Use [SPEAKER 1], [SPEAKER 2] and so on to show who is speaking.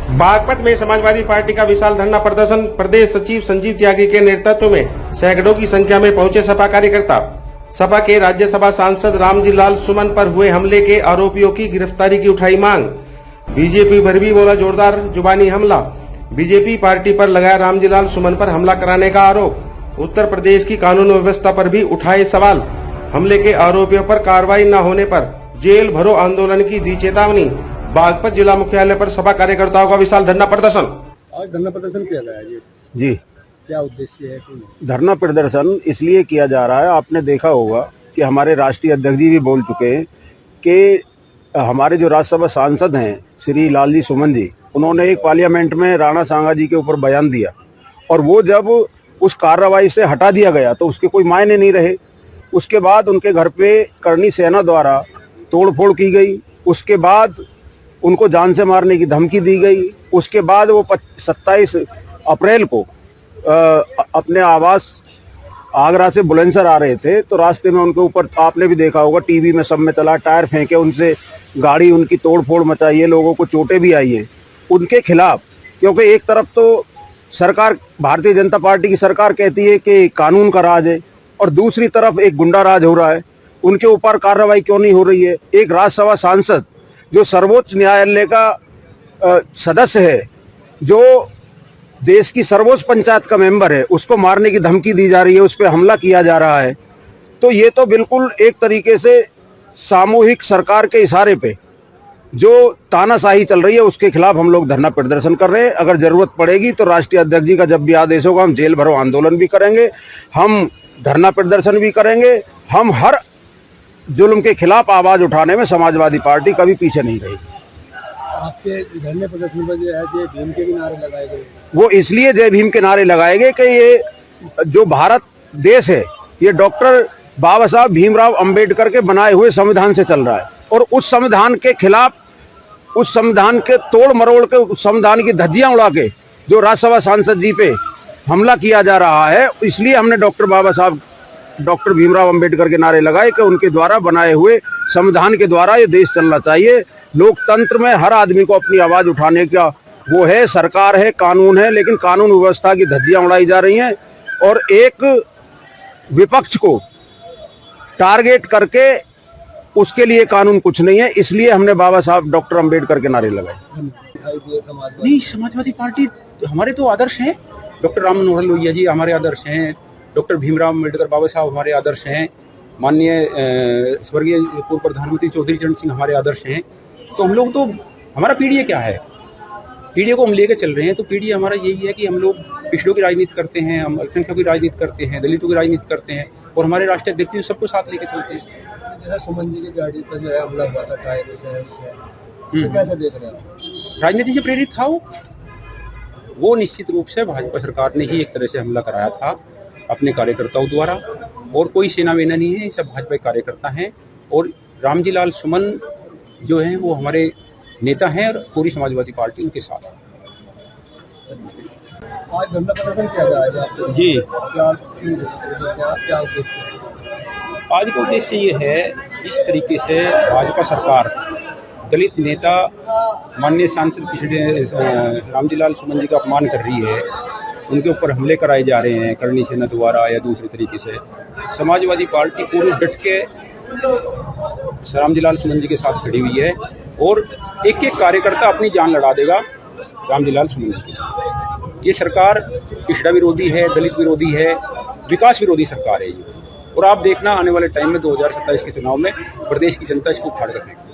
[SPEAKER 1] बागपत में समाजवादी पार्टी का विशाल धरना प्रदर्शन। प्रदेश सचिव संजीव त्यागी के नेतृत्व में सैकड़ों की संख्या में पहुंचे सपा कार्यकर्ता। सपा के राज्यसभा सांसद रामजी लाल सुमन पर हुए हमले के आरोपियों की गिरफ्तारी की उठाई मांग। बीजेपी पर भी बोला जोरदार जुबानी हमला। बीजेपी पार्टी पर लगाया रामजी लाल सुमन पर हमला कराने का आरोप। उत्तर प्रदेश की कानून व्यवस्था पर भी उठाए सवाल। हमले के आरोपियों पर कार्रवाई न होने पर जेल भरो आंदोलन की दी चेतावनी। बागपत जिला मुख्यालय पर सपा कार्यकर्ताओं का विशाल धरना प्रदर्शन।
[SPEAKER 2] आज धरना प्रदर्शन किया गया है
[SPEAKER 3] जी।
[SPEAKER 2] क्या उद्देश्य है?
[SPEAKER 3] धरना प्रदर्शन इसलिए किया जा रहा है, आपने देखा होगा कि हमारे राष्ट्रीय अध्यक्ष जी भी बोल चुके हैं कि हमारे जो राज्यसभा सांसद हैं श्री लालजी सुमन जी, उन्होंने एक पार्लियामेंट में राणा सांगा जी के ऊपर बयान दिया और वो जब उस कार्रवाई से हटा दिया गया तो उसके कोई मायने नहीं रहे। उसके बाद उनके घर पे करनी सेना द्वारा तोड़फोड़ की गई। उसके बाद उनको जान से मारने की धमकी दी गई। उसके बाद वो 27 अप्रैल को अपने आवास आगरा से बुलंदशहर आ रहे थे तो रास्ते में उनके ऊपर, आपने भी देखा होगा टीवी में सब में चला, टायर फेंके, उनसे गाड़ी उनकी तोड़फोड़ मचाई है, लोगों को चोटें भी आई हैं उनके खिलाफ। क्योंकि एक तरफ तो सरकार, भारतीय जनता पार्टी की सरकार कहती है कि कानून का राज है और दूसरी तरफ एक गुंडा राज हो रहा है। उनके ऊपर कार्रवाई क्यों नहीं हो रही है? एक राज्यसभा सांसद जो सर्वोच्च न्यायालय का सदस्य है, जो देश की सर्वोच्च पंचायत का मेंबर है, उसको मारने की धमकी दी जा रही है, उस पर हमला किया जा रहा है। तो ये तो बिल्कुल एक तरीके से सामूहिक सरकार के इशारे पे जो तानाशाही चल रही है उसके खिलाफ हम लोग धरना प्रदर्शन कर रहे हैं। अगर जरूरत पड़ेगी तो राष्ट्रीय अध्यक्ष जी का जब भी आदेश होगा हम जेल भरो आंदोलन भी करेंगे, हम धरना प्रदर्शन भी करेंगे। हम हर जुल्म के खिलाफ आवाज उठाने में समाजवादी पार्टी कभी पीछे नहीं रही।
[SPEAKER 2] आपके धरने प्रदर्शन पर जय भीम के भी नारे लगाए गए। वो
[SPEAKER 3] इसलिए जय भीम के नारे लगाए गए कि ये जो भारत देश है ये डॉक्टर बाबा साहब भीमराव अंबेडकर के बनाए हुए संविधान से चल रहा है और उस संविधान के खिलाफ, उस संविधान के तोड़ मरोड़ के, उस संविधान की धज्जियां उड़ा के जो राज्यसभा सांसद जी पे हमला किया जा रहा है, इसलिए हमने डॉक्टर भीमराव अंबेडकर के नारे लगाए कि उनके द्वारा बनाए हुए संविधान के द्वारा ये देश चलना चाहिए। लोकतंत्र में हर आदमी को अपनी आवाज उठाने का वो है, सरकार है, कानून है, लेकिन कानून व्यवस्था की धज्जियां उड़ाई जा रही हैं और एक विपक्ष को टारगेट करके उसके लिए कानून कुछ नहीं है। इसलिए हमने बाबा साहब डॉक्टर अंबेडकर के नारे लगाए।
[SPEAKER 4] नहीं, समाजवादी पार्टी हमारे तो आदर्श हैं। डॉक्टर राम मनोहर लोहिया जी हमारे आदर्श हैं, डॉक्टर भीमराव अम्बेडकर बाबा साहब हमारे आदर्श हैं, माननीय स्वर्गीय पूर्व प्रधानमंत्री चौधरी चरण सिंह हमारे आदर्श हैं। तो हम लोग तो, हमारा पीडीए क्या है, पीडीए को हम लेके चल रहे हैं। तो पीडीए हमारा यही है कि हम लोग पिछड़ों की राजनीति करते हैं, हम अल्पसंख्यकों की राजनीति करते हैं, दलितों की राजनीति करते हैं और हमारे राष्ट्रीय अध्यक्ष सबको साथ लेके चलते हैं।
[SPEAKER 2] जैसा सुमन जी की गाड़ी पर जो है हमला हुआ था टायर से, कैसे देख रहे हैं?
[SPEAKER 4] राजनीति से प्रेरित था वो निश्चित रूप से भाजपा सरकार ने ही एक तरह से हमला कराया था अपने कार्यकर्ताओं द्वारा, और कोई सेना वेना नहीं है, सब भाजपा कार्यकर्ता हैं। और रामजी लाल सुमन जो हैं वो हमारे नेता हैं और पूरी समाजवादी पार्टी उनके साथ है।
[SPEAKER 2] आज धरना प्रदर्शन किया जाएगा
[SPEAKER 4] जी।
[SPEAKER 2] क्या उद्देश्य?
[SPEAKER 4] आज का उद्देश्य ये है, जिस तरीके से भाजपा सरकार दलित नेता माननीय सांसद पिछड़े रामजी लाल सुमन जी का अपमान कर रही है, उनके ऊपर हमले कराए जा रहे हैं करनी सेना द्वारा या दूसरे तरीके से, समाजवादी पार्टी पूरी डट के रामजी लाल सुमन जी के साथ खड़ी हुई है और एक एक कार्यकर्ता अपनी जान लड़ा देगा रामजी लाल सुमन जी की। ये सरकार पिछड़ा विरोधी है, दलित विरोधी है, विकास विरोधी सरकार है ये। और आप देखना आने वाले टाइम में 2027 के चुनाव में प्रदेश की जनता इसको उखाड़ कर फेंकेगी।